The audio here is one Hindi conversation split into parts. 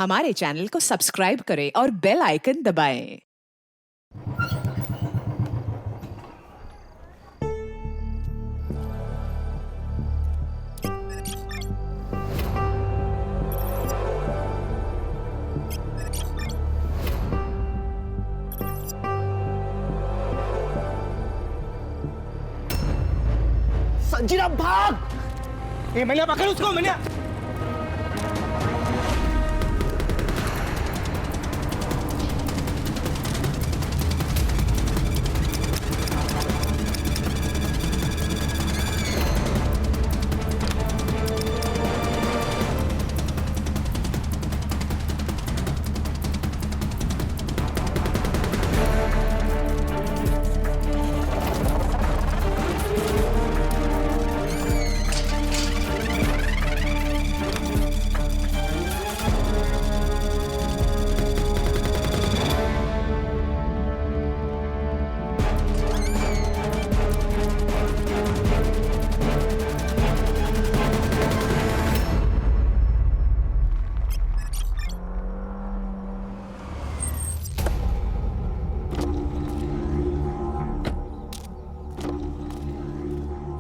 हमारे चैनल को सब्सक्राइब करें और बेल आइकन दबाएं। संजीरा भाग! ये मैंने पकड़ उसको मैंने।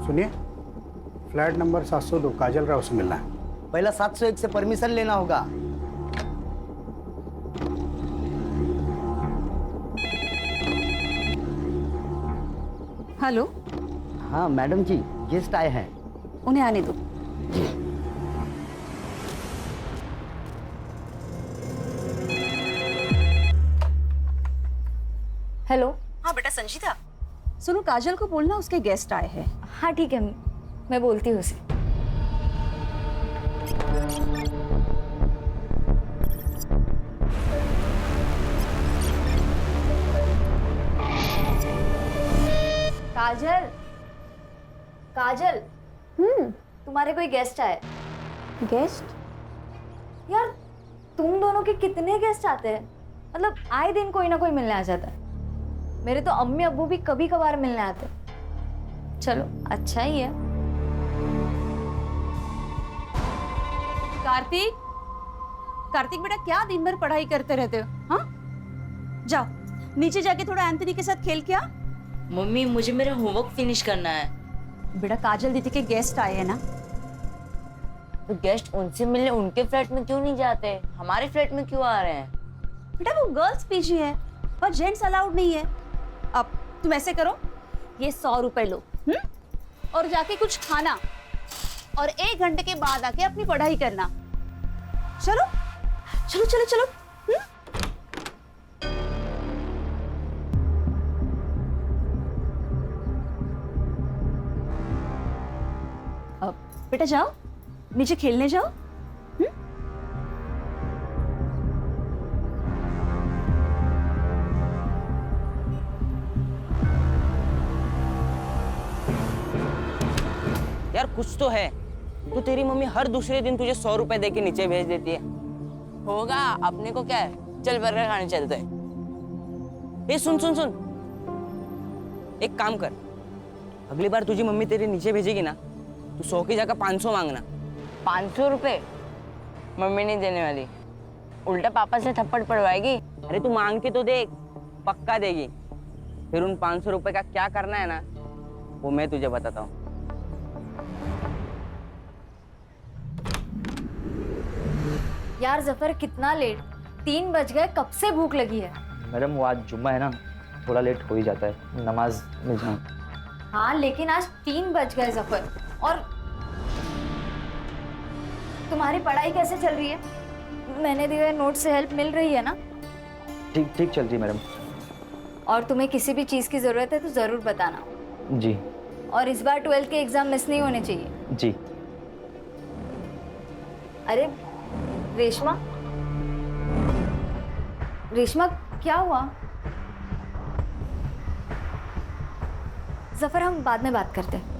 सुनिए, फ्लैट नंबर 702 काजल राव से मिलना है। पहला 701 से परमिशन लेना होगा। हेलो। हाँ मैडम जी, गेस्ट आए हैं। उन्हें आने दो। हेलो। हाँ बेटा संजीता, सुनो काजल को बोलना उसके गेस्ट आए हैं। हाँ ठीक है, मैं बोलती हूँ उसे। काजल, काजल। तुम्हारे कोई गेस्ट आए। गेस्ट? यार तुम दोनों के कितने गेस्ट आते हैं? मतलब आए दिन कोई ना कोई मिलने आ जाता है। मेरे तो अम्मी अब्बू भी कभी कभार मिलने आते हैं। चलो अच्छा ही है। कार्तिक, कार्तिक बेटा क्या दिन भर पढ़ाई करते रहते हो? हाँ, जाओ नीचे जाके थोड़ा एंथनी के साथ खेल के आ। मम्मी मुझे मेरा होमवर्क फिनिश करना है। बेटा काजल दीदी के गेस्ट आए हैं ना। तो गेस्ट उनसे मिलने उनके फ्लैट में क्यों नहीं जाते, हमारे फ्लैट में क्यों आ रहे हैं? बेटा वो गर्ल्स पीजी है और जेंट्स अलाउड नहीं है। अब तुम ऐसे करो, ये 100 रुपए लो और जाके कुछ खाना और 1 घंटे के बाद आके अपनी पढ़ाई करना। चलो चलो चलो चलो। अब बेटा जाओ नीचे खेलने जाओ। यार कुछ तो है। तो तेरी मम्मी हर दूसरे दिन तुझे 100 रुपए दे के नीचे भेज देती है। होगा, अपने को क्या है, चल बर्गर खाने चलते हैं। ए सुन सुन सुन, एक काम कर, अगली बार तुझी मम्मी तेरे नीचे भेजेगी ना, तू 100 की जगह 500 मांगना। 500 रुपए मम्मी नहीं देने वाली, उल्टा पापा से थप्पड़ पड़वाएगी। अरे तू मांग के तो देख, पक्का देगी। फिर उन 500 रुपए का क्या करना है ना, वो मैं तुझे बताता हूँ। यार जफर कितना लेट, 3 बज गए, कब से भूख लगी है। मैडम वो आज जुम्मा है ना, थोड़ा लेट हो ही जाता है, नमाज में जाऊँ। हाँ लेकिन आज 3 बज गए जफर। और तुम्हारी पढ़ाई कैसे चल रही है? मैंने दिए हुए नोट से हेल्प मिल रही है ना? ठीक ठीक चल रही है मैडम। और तुम्हें किसी भी चीज़ की ज़रूरत है तो ज़रूर बताना। जी। और इस बार 12th के एग्ज़ाम मिस नहीं होने चाहिए। जी। अरे रेशमा, रेशमा क्या हुआ? जफर हम बाद में बात करते हैं।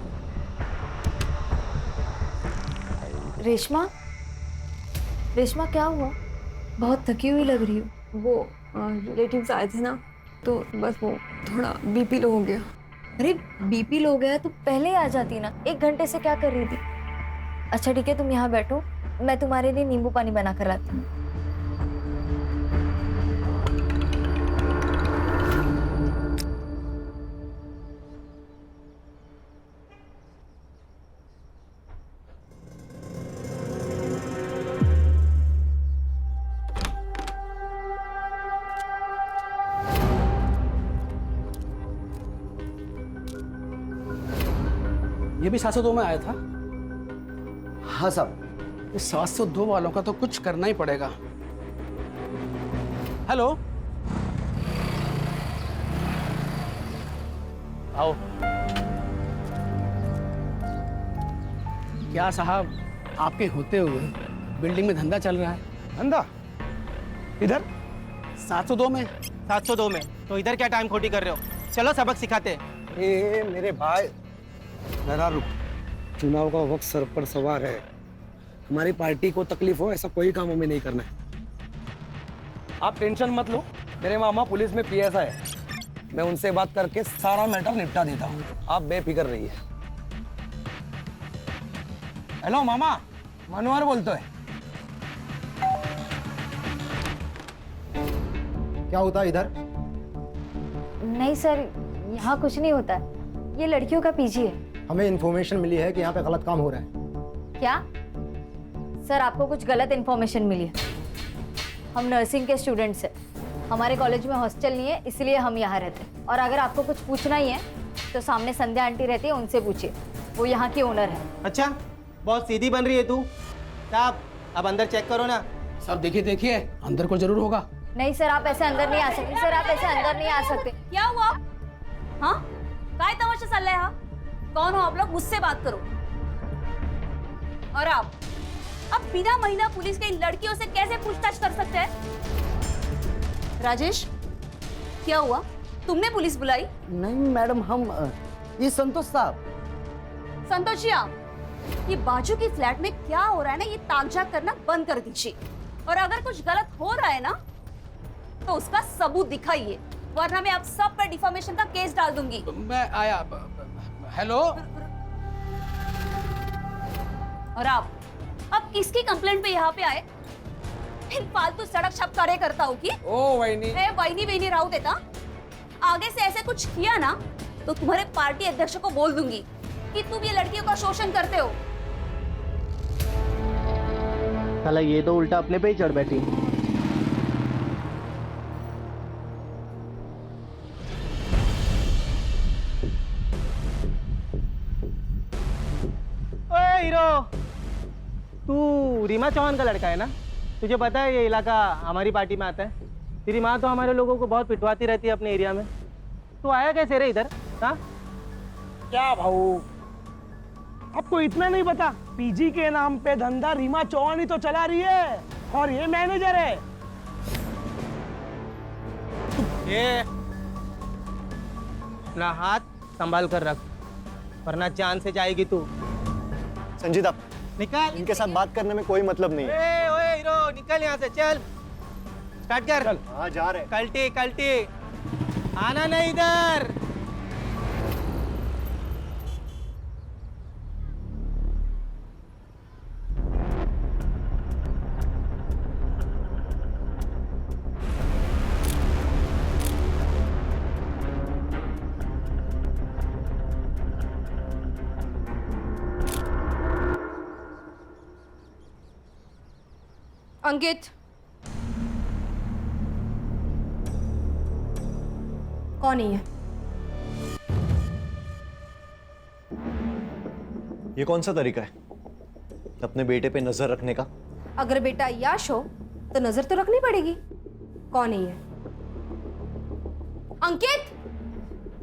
रेशमा, रेशमा क्या हुआ? बहुत थकी हुई लग रही हो। वो रिलेटिव्स आए थे ना, तो बस वो थोड़ा बीपी लो हो गया। अरे बीपी लो गया तो पहले ही आ जाती ना, 1 घंटे से क्या कर रही थी? अच्छा ठीक है, तुम यहाँ बैठो, मैं तुम्हारे लिए नींबू पानी बना कर लाती हूँ। ये भी 702 में आया था। हाँ साहब। इस 702 वालों का तो कुछ करना ही पड़ेगा। हेलो, आओ। क्या साहब, आपके होते हुए बिल्डिंग में धंधा चल रहा है? धंधा इधर 702 में। 702 में तो इधर क्या टाइम खोटी कर रहे हो? चलो सबक सिखाते हैं। ए मेरे भाई, जरा रुक। चुनाव का वक्त सर पर सवार है। हमारी पार्टी को तकलीफ हो ऐसा कोई काम हमें नहीं करना है। आप टेंशन मत लो, मेरे मामा पुलिस में पीएसआई है। मैं उनसे बात करके सारा मैटर निपटा देता हूँ, आप बेफिक्र रहिए। हेलो मामा, मनोहर बोलते हैं। क्या होता है इधर? नहीं सर, यहाँ कुछ नहीं होता है। ये लड़कियों का पीजी है। हमें इन्फॉर्मेशन मिली है कि यहाँ पे गलत काम हो रहा है। क्या सर, आपको कुछ गलत इन्फॉर्मेशन मिली है? हम नर्सिंग के स्टूडेंट्स हैं। हमारे कॉलेज में हॉस्टल नहीं है, इसलिए हम यहाँ रहते हैं। और अगर आपको कुछ पूछना ही है तो सामने संध्या आंटी रहती है, उनसे पूछिए। वो यहाँ की ओनर है। अच्छा, बहुत सीधी बन रही है तू। साहब अब अंदर चेक करो ना। सब देखिए देखिए, अंदर को जरूर होगा। नहीं सर, आप ऐसे अंदर नहीं आ सकते। सर आप ऐसे अंदर नहीं आ सकते। क्या हुआ? हाँ, काय तमाशा चल रहा है? हाँ, कौन हो आप लोग? मुझसे बात करो। और आप अब बिना महिला पुलिस के इन लड़कियों से कैसे पूछताछ कर सकते हैं? राजेश, क्या हुआ? तुमने पुलिस बुलाई? नहीं मैडम, हम ये संतोष साहब। संतोष जी, आप ये बाजू की फ्लैट में क्या हो रहा है ना, ये ताकझाक करना बंद कर दीजिए। और अगर कुछ गलत हो रहा है ना तो उसका सबूत दिखाइए, वरना मैं आप सब पर डिफॉर्मेशन का केस डाल दूंगी। मैं आया। हेलो। और आप अब किसकी कंप्लेंट पे यहाँ पे आए? इन फालतू सड़क छप करे करता हूँ की? ओ वहीनी, वहीनी राहू देता। आगे से ऐसे कुछ किया ना तो तुम्हारे पार्टी अध्यक्ष को बोल दूंगी कि तुम ये लड़कियों का शोषण करते हो। साला ये तो उल्टा अपने पे ही चढ़ बैठी। ओए हीरो, तू रीमा चौहान का लड़का है ना? तुझे पता है ये इलाका हमारी पार्टी में आता है। तेरी माँ तो हमारे लोगों को बहुत पिटवाती रहती है अपने एरिया में। तू आया कैसे रे इधर? हाँ, क्या भाऊ, आपको इतना नहीं पता? पीजी के नाम पे धंधा रीमा चौहान ही तो चला रही है, और ये मैनेजर है। ये अपना हाथ संभाल कर रख, वरना जान से जाएगी तू। संजीदा, निकल। इनके साथ बात करने में कोई मतलब नहीं है। ओए हीरो, निकल यहाँ से, चल स्टार्ट कर। चल। हाँ जा रहे। कल्टी कल्टी, आना नहीं इधर। अंकित, कौन ही है? ये कौन सा तरीका है अपने बेटे पे नजर रखने का? अगर बेटा याश हो तो नजर तो रखनी पड़ेगी। कौन ही है? अंकित,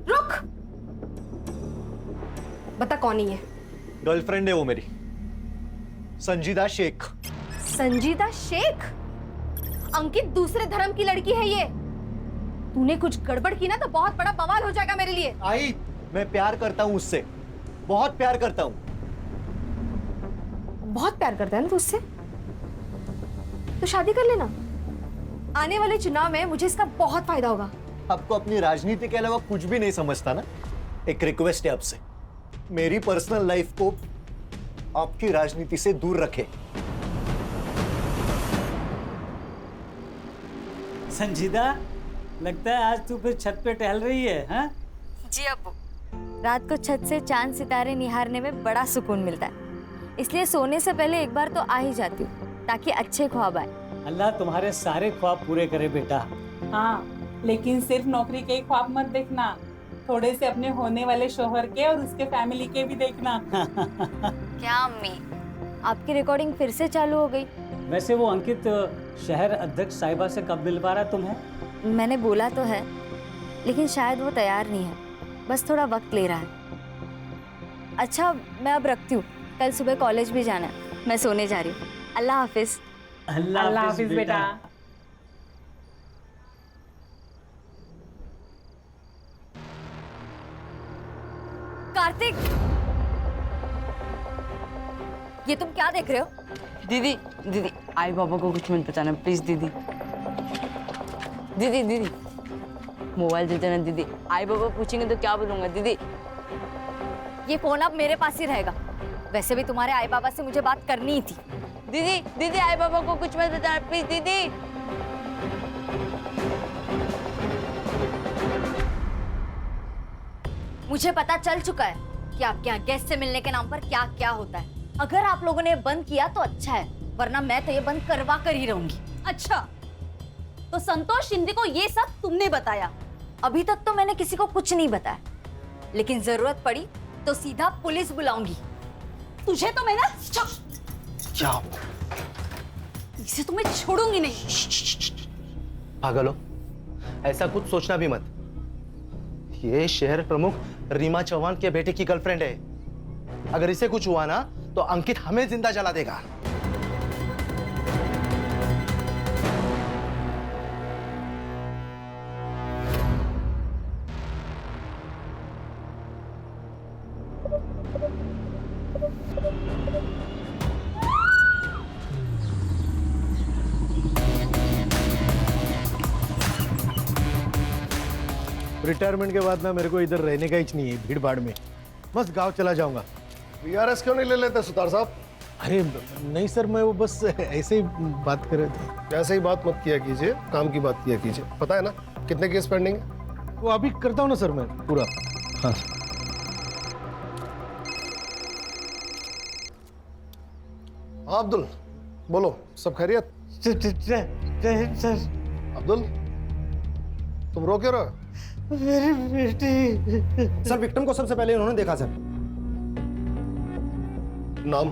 रुक। बता कौन ही है? गर्लफ्रेंड है वो मेरी, संजीदा शेख। संजीदा शेख? अंकित, दूसरे धर्म की लड़की है ये। तूने कुछ गड़बड़ की ना तो बहुत बड़ा बवाल हो जाएगा मेरे लिए। आई, मैं प्यार करता हूँ उससे, बहुत प्यार करता हूँ। बहुत प्यार करता है ना तू उससे? तो शादी कर लेना। आने वाले चुनाव में मुझे इसका बहुत फायदा होगा। आपको अपनी राजनीति के अलावा कुछ भी नहीं समझता ना? एक रिक्वेस्ट है आपसे, मेरी पर्सनल लाइफ को आपकी राजनीति से दूर रखे। संजीदा, लगता है आज तू फिर छत पे टहल रही है, हाँ? जी अब्बू, रात को छत से चांद सितारे निहारने में बड़ा सुकून मिलता है, इसलिए सोने से पहले एक बार तो आ ही जाती हूँ ताकि अच्छे ख्वाब आए। अल्लाह तुम्हारे सारे ख्वाब पूरे करे बेटा। हाँ, लेकिन सिर्फ नौकरी के ख्वाब मत देखना, थोड़े से अपने होने वाले शोहर के और उसके फैमिली के भी देखना। क्या अम्मी, आपकी रिकॉर्डिंग फिर से चालू हो गई? वैसे वो अंकित शहर अध्यक्ष साहिबा से कब मिलवा रहा है तुम्हें? मैंने बोला तो है, लेकिन शायद वो तैयार नहीं है, बस थोड़ा वक्त ले रहा है। अच्छा, मैं अब रखती हूँ, कल सुबह कॉलेज भी जाना है, मैं सोने जा रही हूँ। अल्लाह हाफिज। अल्लाह हाफिज बेटा। कार्तिक, ये तुम क्या देख रहे हो? दीदी दीदी आई बाबा को कुछ मत बताना प्लीज दीदी। दीदी दीदी मोबाइल दे देना दीदी, आई बाबा पूछेंगे तो क्या बोलूंगा दीदी। ये फोन अब मेरे पास ही रहेगा। वैसे भी तुम्हारे आई बाबा से मुझे बात करनी ही थी। दीदी दीदी आई बाबा को कुछ मत बताना प्लीज दीदी। मुझे पता चल चुका है कि आपके यहाँ गेस्ट से मिलने के नाम पर क्या क्या होता है। अगर आप लोगों ने बंद किया तो अच्छा है, वरना मैं तो ये बंद करवा कर ही रहूंगी। अच्छा, तो संतोष शिंदे को ये सब तुमने बताया? अभी तक तो मैंने किसी को कुछ नहीं बताया, लेकिन जरूरत पड़ी तो सीधा पुलिस बुलाऊंगी। तुझे तो मैं ना क्या इसे तो मैं छोड़ूंगी नहीं। पागल हो, ऐसा कुछ सोचना भी मत। ये शहर प्रमुख रीमा चौहान के बेटे की गर्लफ्रेंड है। अगर इसे कुछ हुआ ना तो अंकित हमें जिंदा जला देगा। रिटायरमेंट के बाद ना मेरे को इधर रहने का ही नहीं है, भीड़ भाड़ में बस गांव चला जाऊंगा। बीआरएस क्यों नहीं ले लेते सुतार साहब? अरे नहीं सर, मैं वो बस ऐसे ही बात कर रहे थे। ऐसे ही बात मत किया कीजिए, काम की बात किया कीजिए। पता है ना कितने केस पेंडिंग है? वो अभी करता हूँ ना सर मैं पूरा। हाँ हाँ अब्दुल बोलो, सब खैरियत? सर अब्दुल तुम रो क्यों रहे हो? मेरी बेटी। सर विक्टिम को सबसे पहले उन्होंने देखा सर। नाम?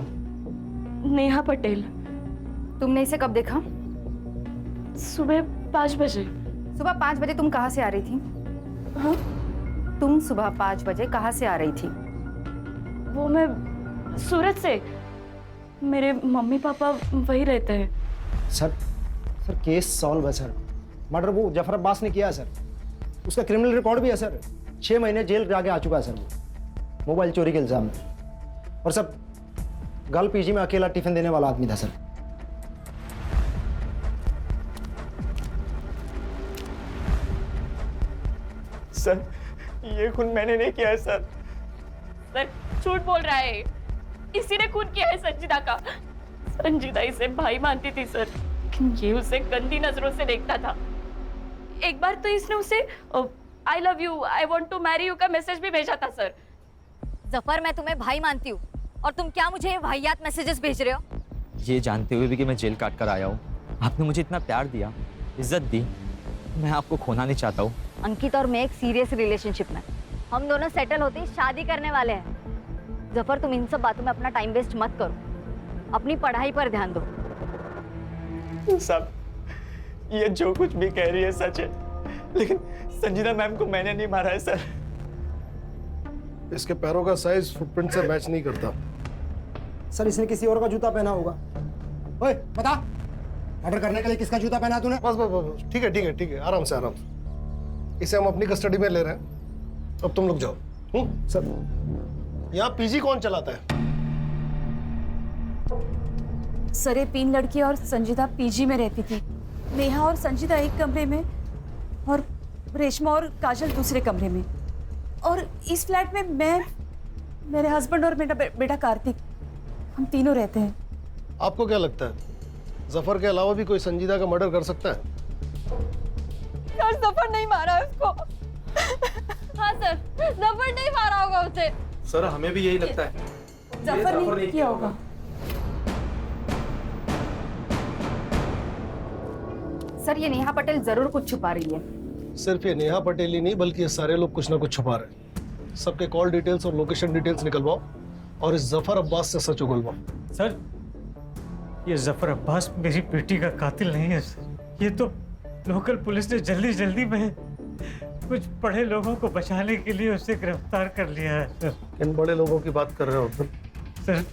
नेहा पटेल। तुमने इसे कब देखा? सुबह 5 बजे। सुबह 5 बजे तुम कहाँ से आ रही थी? हाँ? तुम सुबह 5 बजे कहाँ से आ रही थी? वो मैं सूरत से, मेरे मम्मी पापा वही रहते हैं। सर केस सॉल्व है सर। मर्डर वो जफर अब्बास ने किया है सर। उसका क्रिमिनल रिकॉर्ड भी है सर। 6 महीने जेल जाके आ चुका है सर वो, मोबाइल चोरी के इल्जाम में। और सर गर्ल पीजी में अकेला टिफिन देने वाला आदमी था सर। सर ये खून मैंने नहीं किया है सर। सर झूठ बोल रहा है, इसी ने खून किया है संजीदा का। संजीदा इसे भाई मानती थी सर, लेकिन ये उसे गंदी नजरों से देखता था। एक बार तो इसने उसे I love you, I want to marry you का मैसेज भी भेजा था सर। जफर, मैं तुम्हें भाई मानती हूँ और तुम क्या मुझे ये वाहियात मैसेजेस भेज रहे हो? ये जानते हुए भी कि मैं जेल काट कर आया हूँ, आपने मुझे इतना प्यार दिया, इज्जत दी, मैं आपको खोना नहीं चाहता हूँ। अंकित और मैं एक सीरियस रिलेशनशिप में, हम दोनों सेटल होते ही शादी करने वाले हैं। जफर, तुम इन सब बातों में अपना टाइम वेस्ट मत करो, अपनी पढ़ाई पर ध्यान दो। सब ये जो कुछ भी कह रही है सच है, लेकिन संजीदा मैम को मैंने नहीं मारा है सर। इसके पैरों का साइज फुटप्रिंट से मैच नहीं करता। सर इसने किसी और का जूता पहना होगा। ओए बता, ऑर्डर करने के लिए किसका जूता पहना तूने? बस बस बस, ठीक है ठीक है ठीक है, आराम से आराम से। इसे हम अपनी कस्टडी में ले रहे हैं, अब तुम लोग जाओ। सर यहाँ पीजी कौन चलाता है? सर, ये 3 लड़की और संजीदा पीजी में रहती थी। नेहा और संजीदा एक कमरे में और रेशमा और काजल दूसरे कमरे में। और इस फ्लैट में मैं, मेरे हस्बैंड और मेरा बेटा कार्तिक, हम तीनों रहते हैं। आपको क्या लगता है जफर के अलावा भी कोई संजीदा का मर्डर कर सकता है? यार जफर नहीं मारा उसको। हाँ सर, जफर नहीं मारा होगा उसे। सर हमें भी यही लगता है, जफर नहीं किया होगा। सर, ये नेहा पटेल जरूर कुछ छुपा रही है। सिर्फ ये नेहा पटेल ही नहीं बल्कि ये सारे लोग कुछ ना कुछ छुपा रहे हैं। सबके कॉल डिटेल्स और लोकेशन डिटेल्स निकलवाओ और इस जफर अब्बास से सच उगलवाओ। सर, ये जफर अब्बास मेरी बेटी का कातिल नहीं है सर। ये तो लोकल पुलिस ने जल्दी जल्दी में कुछ बड़े लोगों को बचाने के लिए उसे गिरफ्तार कर लिया है सर। इन बड़े लोगों की बात कर रहे हो अब्दुल? सर,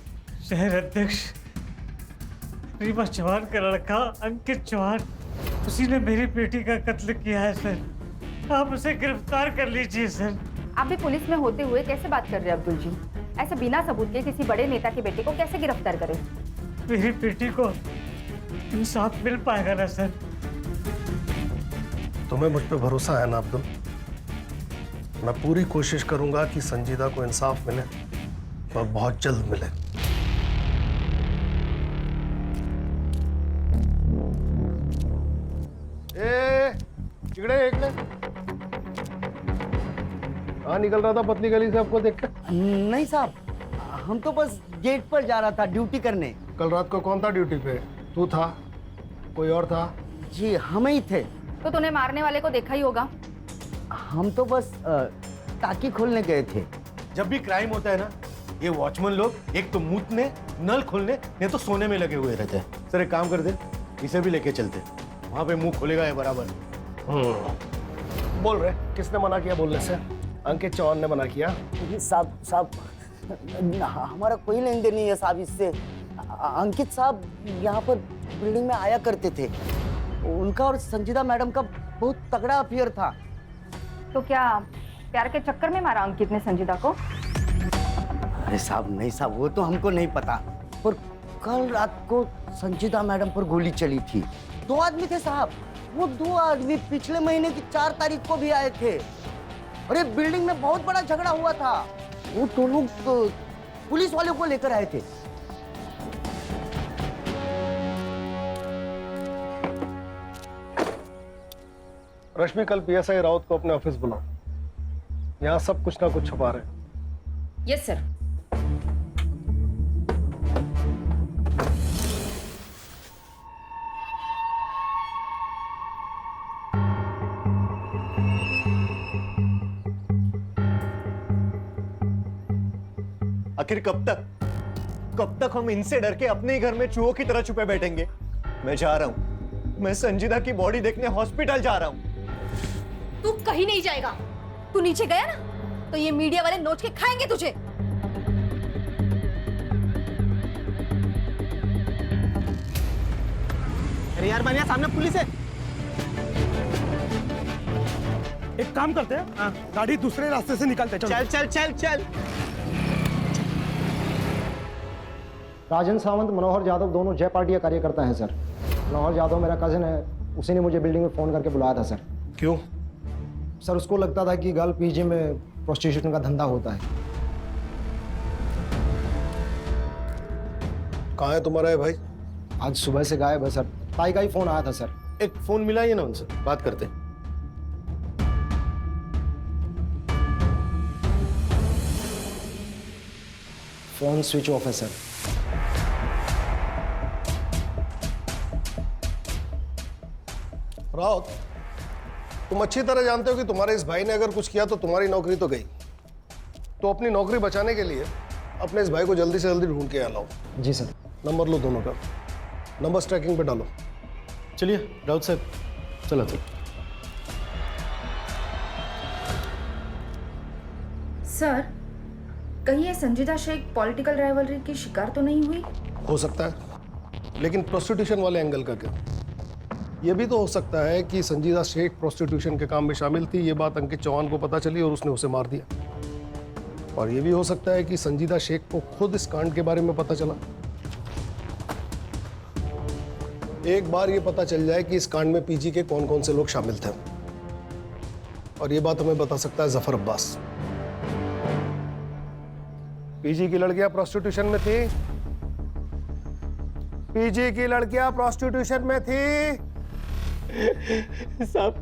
शहर अध्यक्ष रीमा चौहान का लड़का अंकित चौहान, उसी ने मेरी बेटी का कत्ल किया है सर। आप उसे गिरफ्तार कर लीजिए सर। आप भी पुलिस में होते हुए कैसे बात कर रहे हैं अब्दुल जी? ऐसे बिना सबूत के किसी बड़े नेता के बेटे को कैसे गिरफ्तार करें? मेरी बेटी को इंसाफ मिल पाएगा ना सर? तुम्हें मुझ पे भरोसा है ना अब्दुल? मैं पूरी कोशिश करूंगा कि संजीदा को इंसाफ मिले और बहुत जल्द मिले। कहाँ निकल रहा था पतली गली से आपको देख कर? नहीं साहब, हम तो बस गेट पर जा रहा था ड्यूटी करने। कल रात को कौन था ड्यूटी पे? तू था? कोई और था? जी हम ही थे। तो तूने मारने वाले को देखा ही होगा। हम तो बस टाकी खोलने गए थे। जब भी क्राइम होता है ना, ये वॉचमैन लोग एक तो मूतने, नल खोलने, नहीं तो सोने में लगे हुए रहते हैं। सर एक काम कर दे, इसे भी लेके चलते, वहां पे मुंह खोलेगा ये बराबर। बोल रहे किसने मना किया बोलने से? अंकित चौहान ने मना किया। साहब हमारा कोई लेन देन नहीं है साहब इससे। अंकित साहब यहाँ पर बिल्डिंग में आया करते थे। उनका और संजीदा मैडम का बहुत तगड़ा अफेयर था। तो क्या प्यार के चक्कर में मारा अंकित ने संजीदा को? अरे साहब नहीं साहब, वो तो हमको नहीं पता, पर कल रात को संजीदा मैडम पर गोली चली थी। 2 आदमी थे साहब। वो 2 आदमी पिछले महीने की 4 तारीख को भी आए थे और ये बिल्डिंग में बहुत बड़ा झगड़ा हुआ था। वो तो लोग पुलिस वालों को लेकर आए थे। रश्मि, कल पीएसआई राउत को अपने ऑफिस बुलाओ। यहाँ सब कुछ ना कुछ छुपा रहे हैं। Yes sir. आखिर कब तक हम इनसे डर के अपने ही घर में चूहों की तरह छुपे बैठेंगे? मैं जा रहा हूं, मैं संजीदा की बॉडी देखने हॉस्पिटल जा रहा हूं। तू कहीं नहीं जाएगा। तू नीचे गया ना तो ये मीडिया वाले नोच के खाएंगे तुझे। अरे यार बनिया, सामने पुलिस है। एक काम करते हैं, गाड़ी दूसरे रास्ते से निकालते हैं। चल चल चल चल। राजन सावंत, मनोहर यादव दोनों जय पार्टी का कार्यकर्ता हैं सर। मनोहर यादव मेरा कजिन है, उसी ने मुझे बिल्डिंग में फ़ोन करके बुलाया था सर। क्यों? सर उसको लगता था कि गर्ल पीजी में प्रोस्टिट्यूशन का धंधा होता है। कहाँ है तुम्हारा है भाई? आज सुबह से गायब है सर। ताई का ही फ़ोन आया था सर। एक फोन मिला ही ना उनसे, बात करते हैं। फ़ोन स्विच ऑफ है सर। राउत, तुम अच्छी तरह जानते हो कि तुम्हारे इस भाई ने अगर कुछ किया तो तुम्हारी नौकरी तो गई। तो अपनी नौकरी बचाने के लिए अपने इस भाई को जल्दी से जल्दी ढूंढ के यहाँ लाओ। जी सर। नंबर लो दोनों का, नंबर ट्रैकिंग पे डालो। चलिए राउत साहब, चलो चलो। सर, कहीं ये संजीदा शेख पॉलिटिकल राइवलरी की शिकार तो नहीं हुई? हो सकता है, लेकिन प्रोस्टिट्यूशन वाले एंगल का क्या? ये भी तो हो सकता है कि संजीदा शेख प्रोस्टिट्यूशन के काम में शामिल थी, ये बात अंकित चौहान को पता चली और उसने उसे मार दिया। और ये भी हो सकता है कि संजीदा शेख को खुद इस कांड के बारे में पता चला। एक बार ये पता चल जाए कि इस कांड में पीजी के कौन कौन से लोग शामिल थे, और ये बात हमें बता सकता है जफर अब्बास। पीजी की लड़कियां प्रोस्टिट्यूशन में थी। पीजी की लड़कियां प्रोस्टिट्यूशन में थी। साहब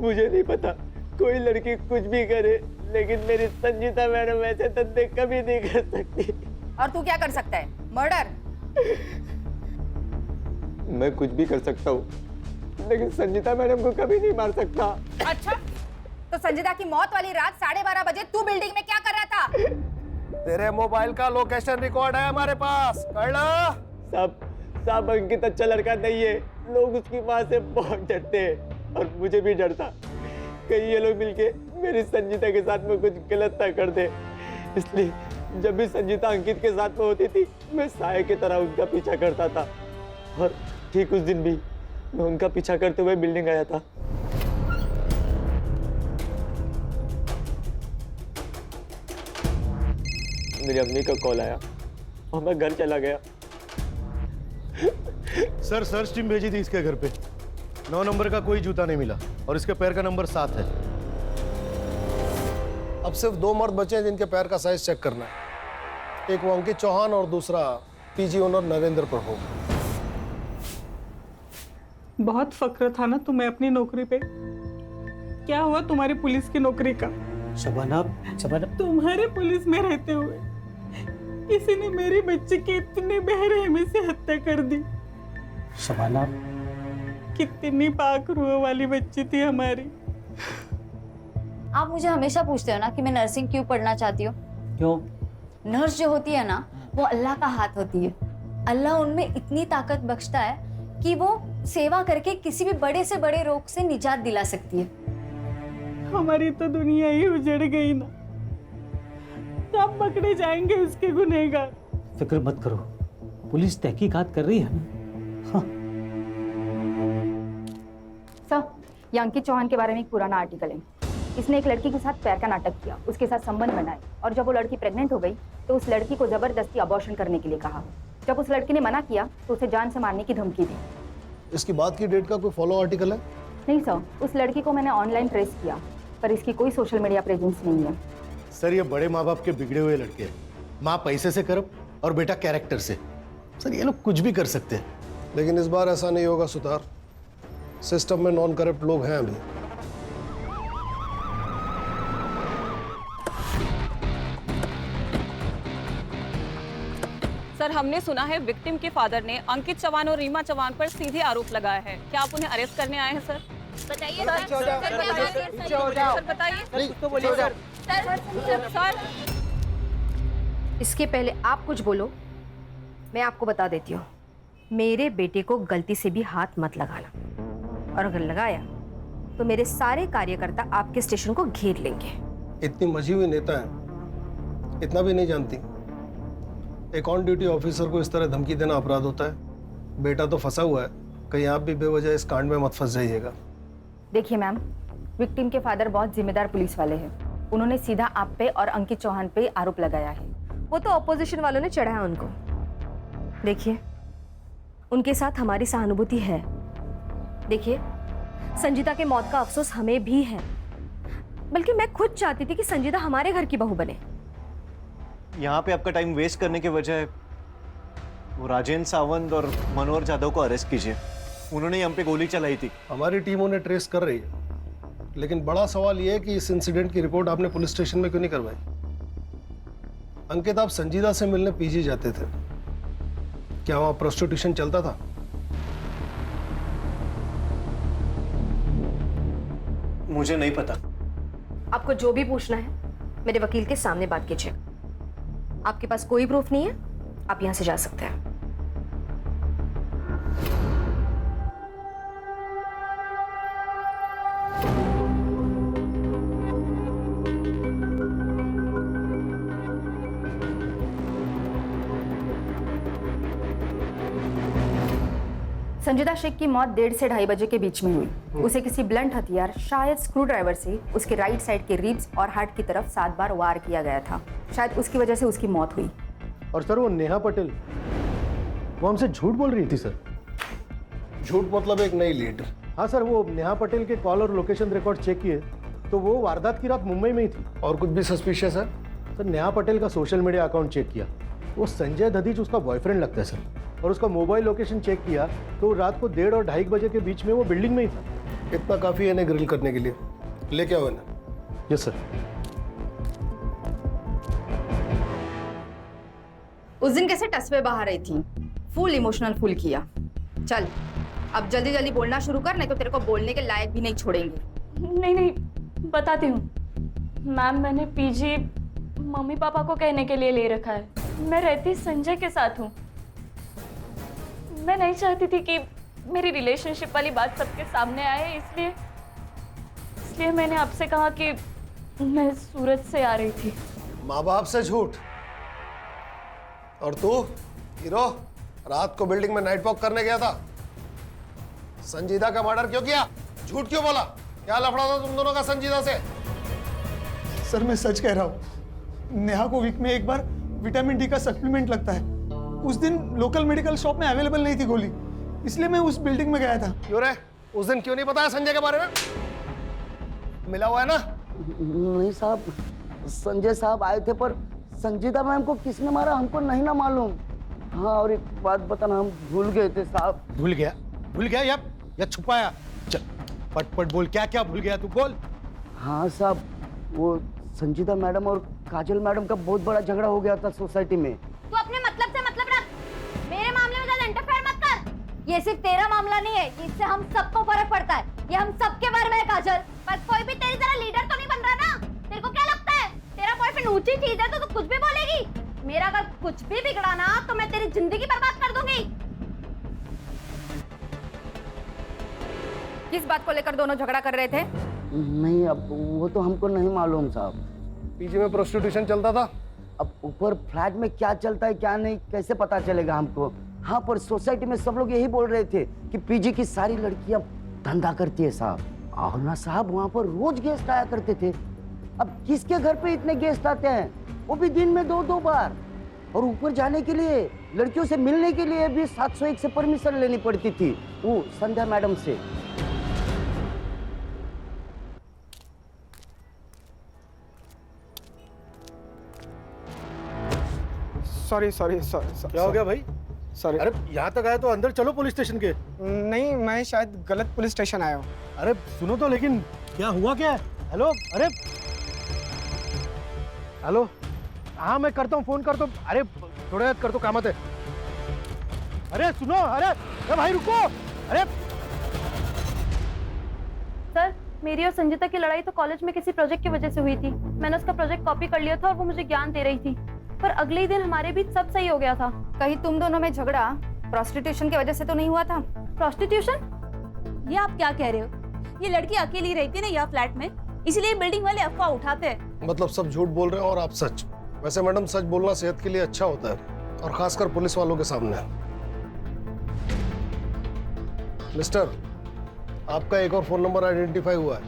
मुझे नहीं पता, कोई लड़की कुछ भी करे, लेकिन मेरी संजीदा मैडम ऐसे धंधे कभी नहीं कर सकती। और तू क्या कर सकता है? मर्डर? मैं कुछ भी कर सकता हूँ, लेकिन संजीता मैडम को कभी नहीं मार सकता। अच्छा, तो संजीदा की मौत वाली रात 12:30 बजे तू बिल्डिंग में क्या कर रहा था? तेरे मोबाइल का लोकेशन रिकॉर्ड है हमारे पास, सब अंकित अच्छा लड़का नहीं है। लोग उसकी माँ से बहुत डरते हैं और मुझे भी डरता कहीं ये लोग मिलके मेरी संजीता के साथ में कुछ गलत ना कर दे। इसलिए जब भी संजीता अंकित के साथ में होती थी मैं साये की तरह उनका पीछा करता था और ठीक उस दिन भी मैं उनका पीछा करते हुए बिल्डिंग आया था। मेरी अम्मी का कॉल आया और मैं घर चला गया। सर सर्च टीम भेजी थी इसके घर पे, 9 नंबर का कोई जूता नहीं मिला और इसके पैर का नंबर 7 है। अब सिर्फ 2 मर्द बचे हैं जिनके पैर का साइज चेक करना है। एक वो अंकित चौहान और दूसरा पीजी ओनर नरेंद्र प्रभु। बहुत फक्र था ना तुम्हें अपनी नौकरी पे। क्या हुआ तुम्हारी पुलिस की नौकरी का? शबाना तुम्हारे पुलिस में रहते हुए किसी ने मेरी बच्ची की इतनी बेरहमी से हत्या कर दी। शबाना, कितनी पाक रूह वाली बच्ची थी हमारी। आप मुझे हमेशा पूछते हो ना कि मैं नर्सिंग क्यों पढ़ना चाहती हूँ। क्यों? नर्स जो होती है ना, वो अल्लाह का हाथ होती है। अल्लाह उनमें इतनी ताकत बख्शता है कि वो सेवा करके किसी भी बड़े से बड़े रोग से निजात दिला सकती है। हमारी तो दुनिया ही उजड़ गई ना, कब पकड़े जाएंगे उसके गुनहगार? फिक्र मत करो, पुलिस तहकीकात कर रही है। सर, ये अंकित चौहान के बारे में एक पुराना आर्टिकल है। इसने एक लड़की के साथ प्यार का नाटक किया, उसके साथ संबंध बनाए और जब वो लड़की प्रेग्नेंट हो गई तो उस लड़की को जबरदस्ती अबॉर्शन करने के लिए कहा। जब उस लड़की ने मना किया तो उसे जान से मारने की धमकी दी। इसकी बात की डेट का कोई फॉलो आर्टिकल है? नहीं सर, उस लड़की को मैंने ऑनलाइन ट्रेस किया पर इसकी कोई सोशल मीडिया प्रेजेंस नहीं है। सर ये बड़े माँ बाप के बिगड़े हुए लड़के हैं। माँ पैसे से करप्ट और बेटा कैरेक्टर से। सर ये लोग कुछ भी कर सकते हैं। लेकिन इस बार ऐसा नहीं होगा सुतार, सिस्टम में नॉन करप्ट लोग हैं अभी। सर, हमने सुना है विक्टिम के फादर ने अंकित चौहान और रीमा चौहान पर सीधे आरोप लगाया है। क्या आप उन्हें अरेस्ट करने आए हैं सर? बताइए सर, बताइए सर। इसके पहले आप कुछ बोलो, मैं आपको बता देती हूँ, मेरे बेटे को गलती से भी हाथ मत लगाना और अगर लगाया तो मेरे सारे कार्यकर्ता आपके स्टेशन को घेर लेंगे। इतनी मजी हुई नेता है, इतना भी नहीं जानती। एक ऑन ड्यूटी ऑफिसर को इस तरह धमकी देना अपराध होता है। बेटा तो फंसा हुआ है, कहीं आप भी बेवजह इस कांड में मत फंस जाइएगा। देखिए मैम, विक्टिम के फादर बहुत जिम्मेदार पुलिस वाले हैं। उन्होंने सीधा आप पे और अंकित चौहान पे आरोप लगाया है। वो तो ऑपोजिशन वालों ने चढ़ाया उनको। देखिए, उनके साथ हमारी सहानुभूति है। देखिए, संजीता के मौत का अफसोस हमें भी है, बल्कि मैं खुद चाहती थी कि संजीता हमारे घर की बहू बने। यहाँ पे आपका टाइम वेस्ट करने के बजाय वो राजेंद्र सावंत और मनोहर जाधव को अरेस्ट कीजिए। उन्होंने हम पे गोली चलाई थी। हमारी टीम उन्हें ट्रेस कर रही है, लेकिन बड़ा सवाल यह है कि इस इंसिडेंट की रिपोर्ट आपने पुलिस स्टेशन में क्यों नहीं करवाई? अंकित, आप संजीदा से मिलने पीजी जाते थे, क्या वहां प्रोस्टिट्यूशन चलता था? मुझे नहीं पता। आपको जो भी पूछना है मेरे वकील के सामने बात कीजिए। आपके पास कोई प्रूफ नहीं है, आप यहां से जा सकते हैं। संजीदा शेख की मौत 1:30 से 2:30 बजे के बीच में हुई। उसे किसी ब्लंट हथियार, शायद स्क्रू ड्राइवर से उसके राइट साइड के रिब्स और हार्ट की तरफ 7 बार वार किया गया था। शायद उसकी वजह से उसकी मौत हुई। और सर वो नेहा पटेल, वो हमसे झूठ बोल रही थी सर। झूठ मतलब एक नई लीड। हाँ सर, वो नेहा पटेल के कॉल और लोकेशन रिकॉर्ड चेक किए तो वो वारदात की रात मुंबई में ही थी। और कुछ भी सस्पिशियस है? सर, नेहा पटेल का सोशल मीडिया अकाउंट चेक किया, वो संजय दधीच उसका बॉयफ्रेंड लगता है सर। और उसका मोबाइल लोकेशन चेक किया तो रात को 1:30 और 2:30 बजे के बीच में वो बिल्डिंग में ही था। इतना काफी है इन्हें ग्रिल करने के लिए। लेके आओ इन्हें। Yes sir. उस दिन कैसे टस पे बाहर आई थी, फुल इमोशनल फुल किया। चल अब जल्दी जल्दी बोलना शुरू कर, नहीं तो तेरे को बोलने के लायक भी नहीं छोड़ेंगे। नहीं नहीं, बताती हूँ मैम। मैंने पीजी मम्मी पापा को कहने के लिए ले रखा है। मैं रहती संजय के साथ हूँ। मैं नहीं चाहती थी कि मेरी रिलेशनशिप वाली बात सबके सामने आए, इसलिए मैंने आपसे कहा कि मैं सूरत से आ रही थी। माँ बाप से झूठ। और तू हीरो रात को बिल्डिंग में नाइट वॉक करने गया था, संजीदा का मर्डर क्यों किया? झूठ क्यों बोला? क्या लफड़ा था तुम दोनों का संजीदा से? सर मैं सच कह रहा हूँ, नेहा को वीक में एक बार विटामिन डी का सप्लीमेंट लगता है। उस दिन लोकल मेडिकल शॉप में अवेलेबल नहीं थी गोली, इसलिए मैं उस बिल्डिंग में गया था। क्यों रे? उस दिन क्यों नहीं बताया संजय के बारे में? मिला हुआ है ना? नहीं साहब, संजय साहब आए थे, पर संजीदा मैम को किसने मारा हमको नहीं ना मालूम। हाँ, और एक बात बताना, हम भूल गए थे साहब। भूल गया या छुपाया? चल पट बोल, क्या क्या भूल गया तू, बोल। हाँ साहब, वो संजीदा मैडम और काजल मैडम का बहुत बड़ा झगड़ा हो गया था सोसाइटी में। तू अपने मतलब से मतलब रख, मेरे मामले में ज्यादा इंटरफेयर मत कर। ये सिर्फ तेरा मामला नहीं है, इससे हम सबको फर्क पड़ता है। ये हम सबके बारे में है काजल। पर कोई भी तेरी तरह लीडर तो नहीं बन रहा ना। तेरे को क्या लगता है तेरा बॉयफ्रेंड ऊंची चीज है तो तू कुछ भी बोलेगी? मेरा अगर कुछ भी बिगड़ा ना तो मैं तेरी जिंदगी बर्बाद कर दूंगी। किस बात को लेकर दोनों झगड़ा कर रहे थे? नहीं, अब वो तो हमको नहीं मालूम साहब। पीजी में प्रोस्टिट्यूशन चलता था। अब ऊपर फ्लैट में क्या चलता है क्या नहीं कैसे पता चलेगा हमको? हाँ, पर सोसाइटी में सब लोग यही बोल रहे थे कि पीजी की सारी लड़कियां धंधा करती है साहब। और ना साहब, वहाँ पर रोज गेस्ट आया करते थे। अब किसके घर पे इतने गेस्ट आते हैं, वो भी दिन में 2-2 बार। और ऊपर जाने के लिए, लड़कियों से मिलने के लिए भी 701 से परमिशन लेनी पड़ती थी, वो संध्या मैडम से। सॉरी। क्या हो गया भाई? सॉरी। अरे यहाँ तक आए तो अंदर चलो पुलिस स्टेशन के। नहीं, मैं शायद गलत पुलिस स्टेशन आया हूँ। अरे सुनो तो, लेकिन क्या हुआ क्या? हेलो, अरे हेलो, हाँ मैं करता हूँ, फोन करता हूँ। अरे थोड़ा याद कर दो, कामत है। अरे सुनो, अरे भाई रुको। अरे सर, मेरी और संजीता की लड़ाई तो कॉलेज में किसी प्रोजेक्ट की वजह से हुई थी। मैंने उसका प्रोजेक्ट कॉपी कर लिया था और वो मुझे ज्ञान दे रही थी, पर अगले ही दिन हमारे बीच सब सही हो गया था। कहीं तुम दोनों में झगड़ा प्रोस्टिट्यूशन की वजह से तो नहीं हुआ था? प्रोस्टिट्यूशन? ये आप क्या कह रहे हो? ये लड़की अकेली रहती ना यह फ्लैट में, इसलिए बिल्डिंग वाले अफवाह उठाते हैं। मतलब सब झूठ बोल रहे हैं और आप सच। वैसे मैडम, सच बोलना सेहत के लिए अच्छा होता है, और खासकर पुलिस वालों के सामने। मिस्टर, आपका एक और फोन नंबर आइडेंटिफाई हुआ है,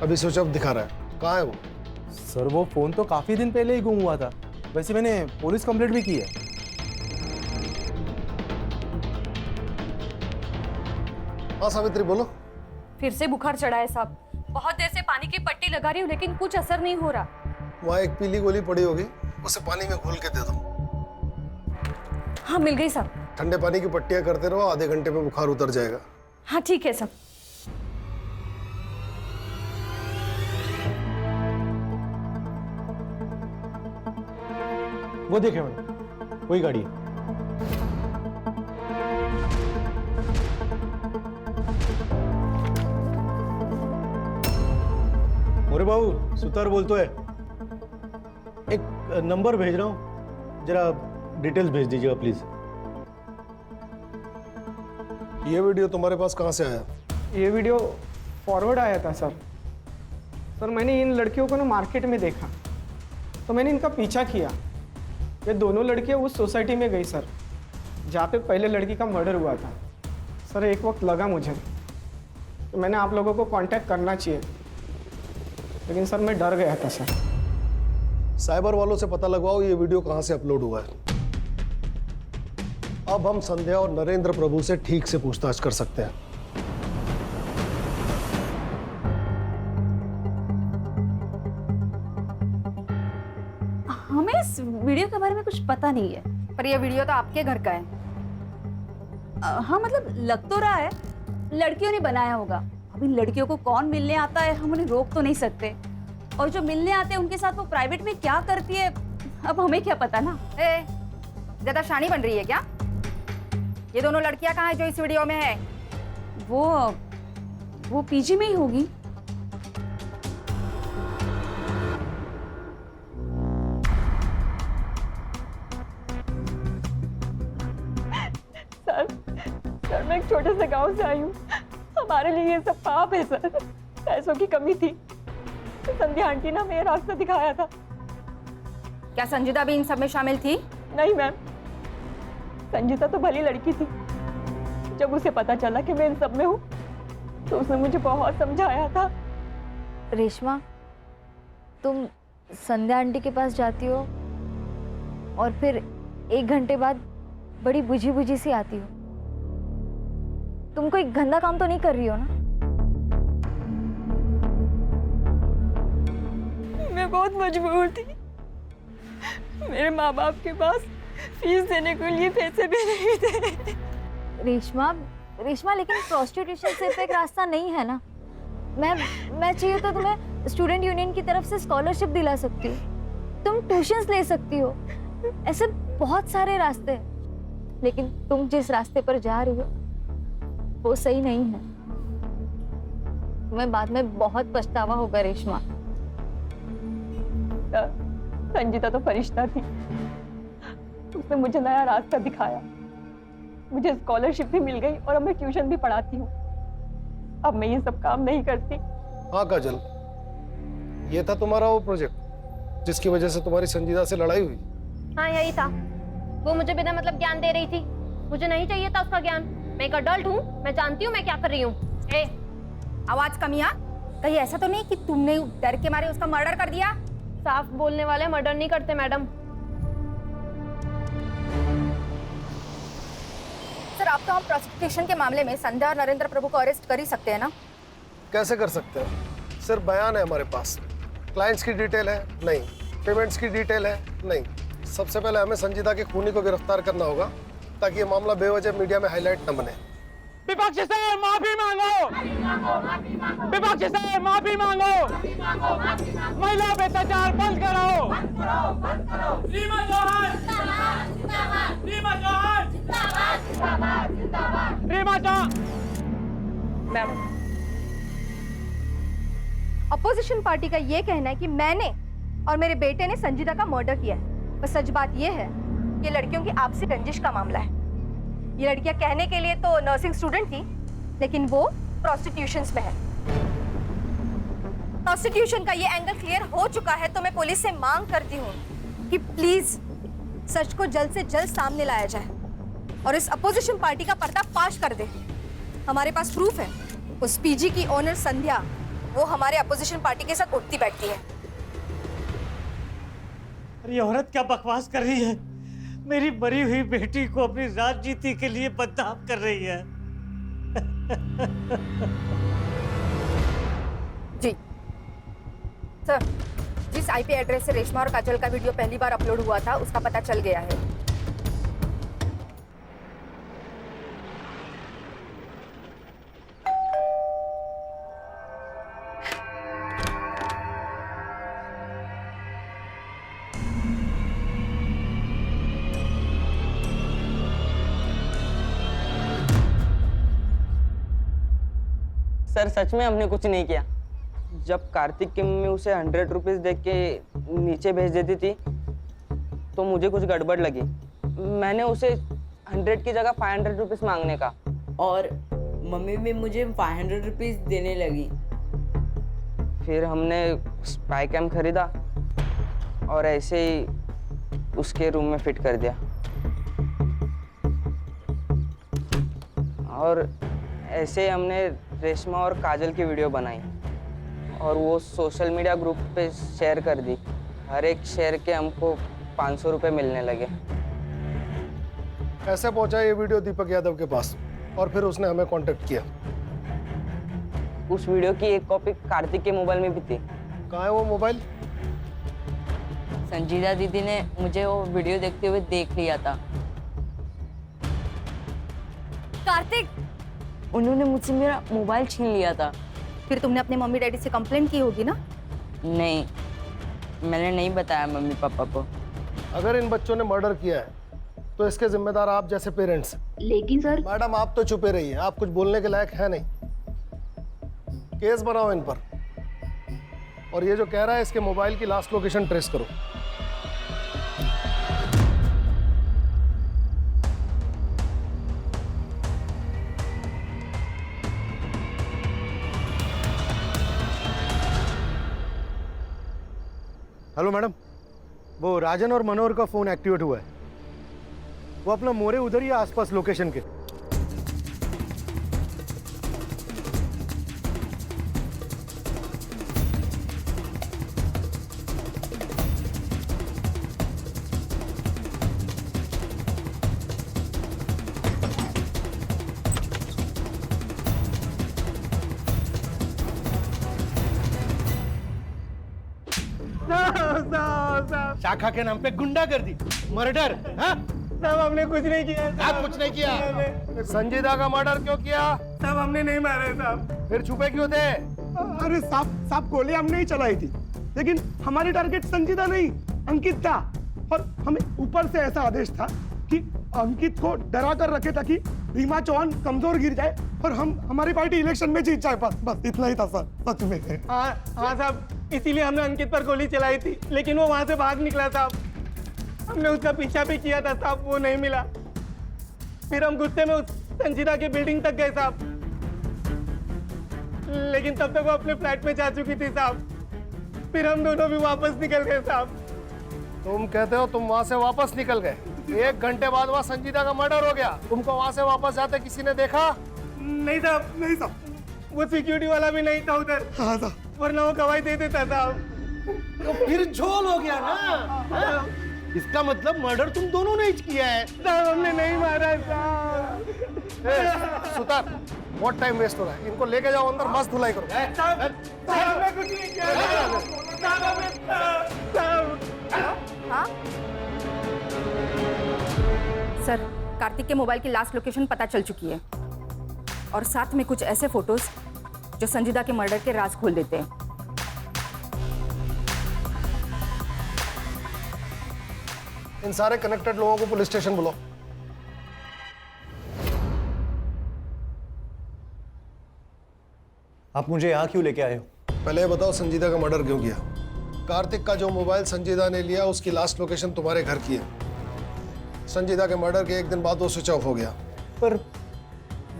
अभी स्विच ऑफ दिखा रहा है। कहाँ है वो? सर वो फोन तो काफी दिन पहले ही गुम हुआ था। वैसे मैंने पुलिस कंप्लेंट भी की है। हाँ सावित्री, बोलो। फिर से बुखार चढ़ा है साहब। बहुत देर से पानी की पट्टी लगा रही हूँ लेकिन कुछ असर नहीं हो रहा। वहाँ एक पीली गोली पड़ी होगी, उसे पानी में घोल के दे दो। हाँ मिल गई साहब। ठंडे पानी की पट्टियां करते रहो, आधे घंटे में बुखार उतर जाएगा। हाँ ठीक है साहब। वो देखे मैडम, वही गाड़ी है। मोरे बाबू, सुतार बोलतो है। एक नंबर भेज रहा हूँ, जरा डिटेल्स भेज दीजिएगा प्लीज। ये वीडियो तुम्हारे पास कहाँ से आया? ये वीडियो फॉरवर्ड आया था सर। सर मैंने इन लड़कियों को ना मार्केट में देखा, तो मैंने इनका पीछा किया। ये दोनों लड़कियां उस सोसाइटी में गई सर, जहाँ पे पहले लड़की का मर्डर हुआ था। सर एक वक्त लगा मुझे, तो मैंने आप लोगों को कांटेक्ट करना चाहिए, लेकिन सर मैं डर गया था सर। साइबर वालों से पता लगवाओ ये वीडियो कहाँ से अपलोड हुआ है। अब हम संध्या और नरेंद्र प्रभु से ठीक से पूछताछ कर सकते हैं। हमें इस वीडियो के बारे में कुछ पता नहीं है। पर यह वीडियो तो आपके घर का है। हाँ मतलब लग तो रहा है लड़कियों ने बनाया होगा। अब इन लड़कियों को कौन मिलने आता है हम उन्हें रोक तो नहीं सकते, और जो मिलने आते हैं उनके साथ वो प्राइवेट में क्या करती है अब हमें क्या पता ना। ज्यादा शानी बन रही है क्या? ये दोनों लड़कियां कहाँ है जो इस वीडियो में है? वो पीजी में ही होगी। सर मैं एक छोटे से गांव से आई हूँ। हमारे लिए ये सब पाप है सर। पैसों की कमी थी, संध्या आंटी ने हमें रास्ता दिखाया था। क्या संजीदा भी इन सब में शामिल थी? नहीं मैम, संजीता तो भली लड़की थी। जब उसे पता चला कि मैं इन सब में हूँ तो उसने मुझे बहुत समझाया था। रेशमा, तुम संध्या आंटी के पास जाती हो और फिर 1 घंटे बाद बड़ी बुझी बुझी सी आती हो। तुम कोई गंदा काम तो नहीं कर रही हो ना? मैं बहुत मजबूर थी। मेरे माँ बाप के पास फीस देने के लिए पैसे भी नहीं थे। रेशमा लेकिन प्रोस्टिट्यूशन सिर्फ एक रास्ता नहीं है ना। मैं चाहिए तो तुम्हें स्टूडेंट यूनियन की तरफ से स्कॉलरशिप दिला सकती हूँ, तुम ट्यूशंस ले सकती हो, ऐसे बहुत सारे रास्ते हैं। लेकिन तुम जिस रास्ते पर जा रही हो वो सही नहीं है। तुम्हें बाद में बहुत पछतावा होगा रेशमा। संजीता तो फरिश्ता थी, उसने मुझे नया रास्ता दिखाया। मुझे स्कॉलरशिप भी मिल गई और अब मैं ट्यूशन भी पढ़ाती हूँ। अब मैं ये सब काम नहीं करती। हाँ काजल, ये था तुम्हारा वो प्रोजेक्ट जिसकी वजह से तुम्हारी संजीदा से लड़ाई हुई? हाँ यही था। वो मुझे बिना मतलब ज्ञान दे रही थी। मुझे नहीं चाहिए था उसका ज्ञान। मैं एक अडल्ट हूँ, मैं जानती हूँ मैं क्या कर रही हूँ। आवाज कमिया, कहीं ऐसा तो नहीं कि तुमने डर के मारे उसका मर्डर कर दिया? साफ बोलने वाले मर्डर नहीं करते मैडम। सर, आप तो हम प्रोसिक्यूशन के मामले में संध्या और नरेंद्र प्रभु को अरेस्ट कर ही सकते हैं ना? कैसे कर सकते हैं? सिर्फ बयान है हमारे पास, क्लाइंट्स की डिटेल है नहीं, पेमेंट्स की डिटेल है नहीं। सबसे पहले हमें संजीदा के खूनी को गिरफ्तार करना होगा ताकि ये मामला बेवजह मीडिया में हाईलाइट न बने। विपक्ष से माफी मांगो, विपक्ष से माफी मांगो, महिला पे अत्याचार बंद कराओ। Reema Chauhan, Reema Chauhan, Reema Chauhan. Ma'am, opposition party का ये कहना है कि मैंने और मेरे बेटे ने संजीदा का मर्डर किया है। पर सच बात ये है कि लड़कियों की आपसी रंजिश का मामला है। ये लड़कियां कहने के लिए तो नर्सिंग स्टूडेंट थी, लेकिन वो प्रोस्टिट्यूशंस में है। प्रोस्टिट्यूशन का ये एंगल क्लियर हो चुका है, तो मैं पुलिस से मांग करती हूँ कि प्लीज सच को जल्द से जल्द सामने लाया जाए और इस अपोजिशन पार्टी का पर्दाफाश कर दे। हमारे पास प्रूफ है, उस पीजी की ओनर संध्या वो हमारे अपोजिशन पार्टी के साथ उठती बैठती है। अरे औरत क्या बकवास कर रही है? मेरी मरी हुई बेटी को अपनी राजनीति के लिए बदनाम कर रही है। जी सर, जिस आईपी एड्रेस से रेशमा और काजल का वीडियो पहली बार अपलोड हुआ था उसका पता चल गया है। सर सच में हमने कुछ नहीं किया। जब कार्तिक की मम्मी उसे 100 रुपीज देख के नीचे भेज देती थी तो मुझे कुछ गड़बड़ लगी। मैंने उसे 100 की जगह 500 रुपीज मांगने का, और मम्मी भी मुझे 500 रुपीज देने लगी। फिर हमने स्पाई कैम खरीदा और ऐसे ही उसके रूम में फिट कर दिया, और ऐसे हमने रेशमा और काजल की वीडियो बनाई और वो सोशल मीडिया ग्रुप पे शेयर कर दी। हर एक शेयर के हमको 500 रुपये मिलने लगे। कैसे पहुंचा ये वीडियो दीपक यादव के पास और फिर उसने हमें कांटेक्ट किया? उस वीडियो की एक कॉपी कार्तिक के मोबाइल में भी थी। कहाँ है वो मोबाइल? संजीदा दीदी ने मुझे वो वीडियो देखते हुए देख लिया था। कार्तिक, उन्होंने मुझसे मेरा मोबाइल छीन लिया था। फिर तुमने अपने मम्मी डैडी से कंप्लेंट की होगी ना? नहीं, मैंने नहीं बताया मम्मी पापा को। अगर इन बच्चों ने मर्डर किया है तो तो इसके जिम्मेदार आप जैसे पेरेंट्स। लेकिन सर मैडम आप तो चुपे रहिए, आप कुछ बोलने के लायक है नहीं। केस बनाओ इन पर, और ये जो कह रहा है इसके मोबाइल की लास्ट लोकेशन ट्रेस करो। हेलो मैडम, वो राजन और मनोहर का फोन एक्टिवेट हुआ है। वो अपना मोरे उधर ही है आसपास लोकेशन के। शाखा के नाम पे गुंडागर्दी, मर्डर। साहब हमने कुछ नहीं किया। आप कुछ नहीं किया। संजीदा का मर्डर क्यों किया? साहब हमने नहीं मारा है साहब। फिर छुपे क्यों थे? अरे साहब गोली हमने ही चलाई थी, लेकिन हमारी टारगेट संजीदा नहीं अंकित था, और हमें ऊपर से ऐसा आदेश था कि अंकित को डरा कर रखे ताकि रीमा चौहान कमजोर गिर जाए और हमारी पार्टी इलेक्शन में जीत जाए। बस इतना ही था सर, सच में। हाँ साहब, इसीलिए हमने अंकित पर गोली चलाई थी, लेकिन वो वहां से भाग निकला साहब। हमने उसका पीछा भी किया था साहब, वो नहीं मिला। फिर हम गुस्से में उस संजीदा की बिल्डिंग तक गए साहब, लेकिन तब तक वो अपने फ्लैट में जा चुकी थी साहब। फिर हम दोनों भी वापस निकल गए साहब। तुम कहते हो तुम वहां से वापस निकल गए? 1 घंटे बाद वहां संजीदा का मर्डर हो गया। तुमको वहां से वापस जाते किसी ने देखा? नहीं साहब, नहीं साहब, वो सिक्योरिटी वाला भी नहीं था उधर। हाँ साहब, वरना वो गवाही दे देता साहब। तो फिर झोल हो गया ना। इसका मतलब मर्डर तुम दोनों ने ही किया है। साहब हमने नहीं मारा साहब। सुतार, बहुत टाइम वेस्ट हो रहा है, इनको लेके जाओ अंदर, मस्त धुलाई करो। साहब हमने कुछ नहीं किया साहब। हाँ सर, कार्तिक के मोबाइल की लास्ट लोकेशन पता चल चुकी है, और साथ में कुछ ऐसे फोटोज जो संजीदा के मर्डर के राज खोल देते हैं। इन सारे कनेक्टेड लोगों को पुलिस स्टेशन बुलाओ। आप मुझे यहाँ क्यों लेके आए हो? पहले ये बताओ संजीदा का मर्डर क्यों किया? कार्तिक का जो मोबाइल संजीदा ने लिया उसकी लास्ट लोकेशन तुम्हारे घर की है। संजीदा के मर्डर के 1 दिन बाद वो स्विच ऑफ हो गया। पर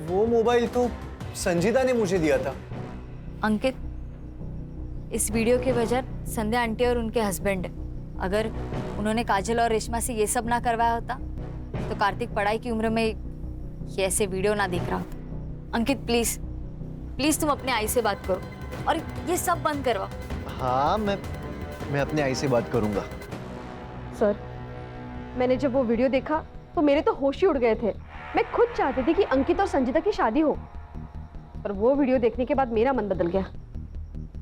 वो मोबाइल तो संजीदा ने मुझे दिया था। अंकित, इस वीडियो की वजह संध्या आंटी और उनके हस्बैंड। अगर उन्होंने काजल और रेशमा से ये सब ना करवाया होता तो कार्तिक पढ़ाई की उम्र में ये ऐसे वीडियो ना देख रहा होता। अंकित प्लीज प्लीज तुम अपने आई से बात करो और ये सब बंद करवाओ। हाँ, मैं अपने आई से बात करूंगा। सर, मैंने जब वो वीडियो देखा तो मेरे तो होश ही उड़ गए थे। मैं खुद चाहती थी कि अंकित और संजीदा की शादी हो, पर वो वीडियो देखने के बाद मेरा मन बदल गया।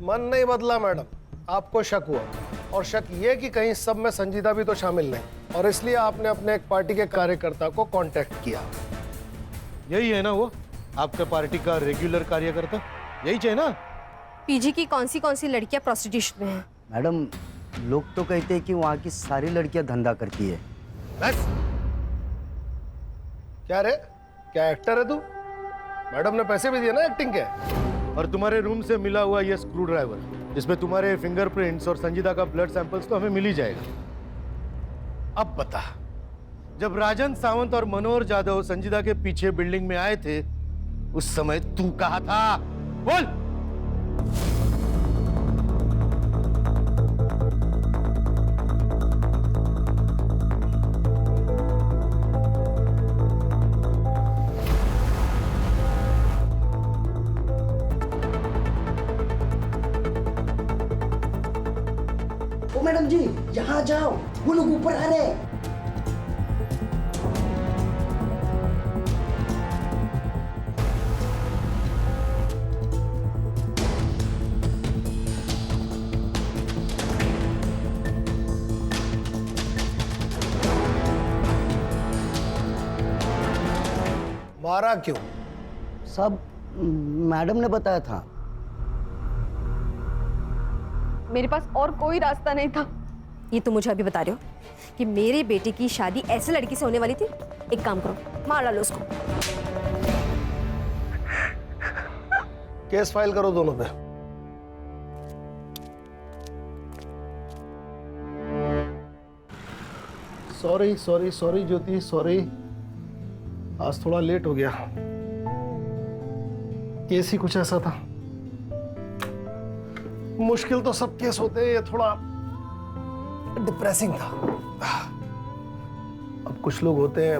मन नहीं बदला मैडम, आपको शक हुआ, और शक ये कि कहीं सब में संजीदा भी तो शामिल नहीं, और इसलिए आपने अपने एक पार्टी के कार्यकर्ता को कांटेक्ट किया। यही है ना वो आपका पार्टी का रेगुलर कार्यकर्ता? यही चाहिए ना? पीजी की कौन सी लड़कियां प्रोस्टिट्यूशन में हैं? मैडम, लोग तो कहते हैं कि वहाँ की सारी लड़कियां धंधा करती है। बस क्या रे, क्या एक्टर है तू? मैडम ने पैसे भी दिए ना एक्टिंग के। और तुम्हारे रूम से मिला हुआ ये स्क्रू ड्राइवर जिसमें तुम्हारे फिंगरप्रिंट्स और संजीदा का ब्लड सैंपल्स तो हमें मिल ही जाएगा। अब बता, जब राजन सावंत और मनोहर जाधव संजीदा के पीछे बिल्डिंग में आए थे उस समय तू कहाँ था? बोल। ओ मैडम जी, यहाँ जाओ, वो लोग ऊपर आ रहे हैं। मारा क्यों? सब मैडम ने बताया था। मेरे पास और कोई रास्ता नहीं था। ये तो मुझे अभी बता रहे हो? कि मेरी बेटी की शादी ऐसे लड़की से होने वाली थी। एक काम करो, मार डालो उसको। केस फाइल करो दोनों पे। सॉरी सॉरी सॉरी ज्योति, सॉरी, आज थोड़ा लेट हो गया। केस ही कुछ ऐसा था। मुश्किल तो सब केस होते हैं, ये थोड़ा डिप्रेसिंग था। अब कुछ लोग होते हैं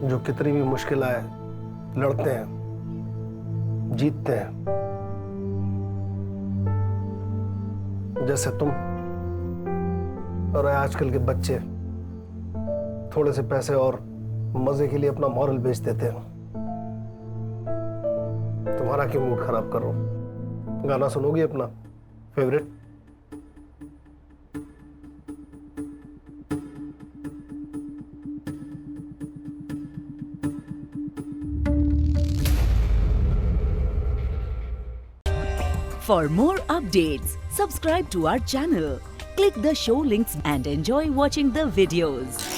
जो कितनी भी मुश्किल आए लड़ते हैं, जीतते हैं, जैसे तुम। और आजकल के बच्चे थोड़े से पैसे और मजे के लिए अपना मॉरल बेच देते हैं। तुम्हारा क्यों मूड खराब कर रहा हूं? गाना सुनोगी अपना favourite? For more updates, subscribe to our channel, click the show links and enjoy watching the videos.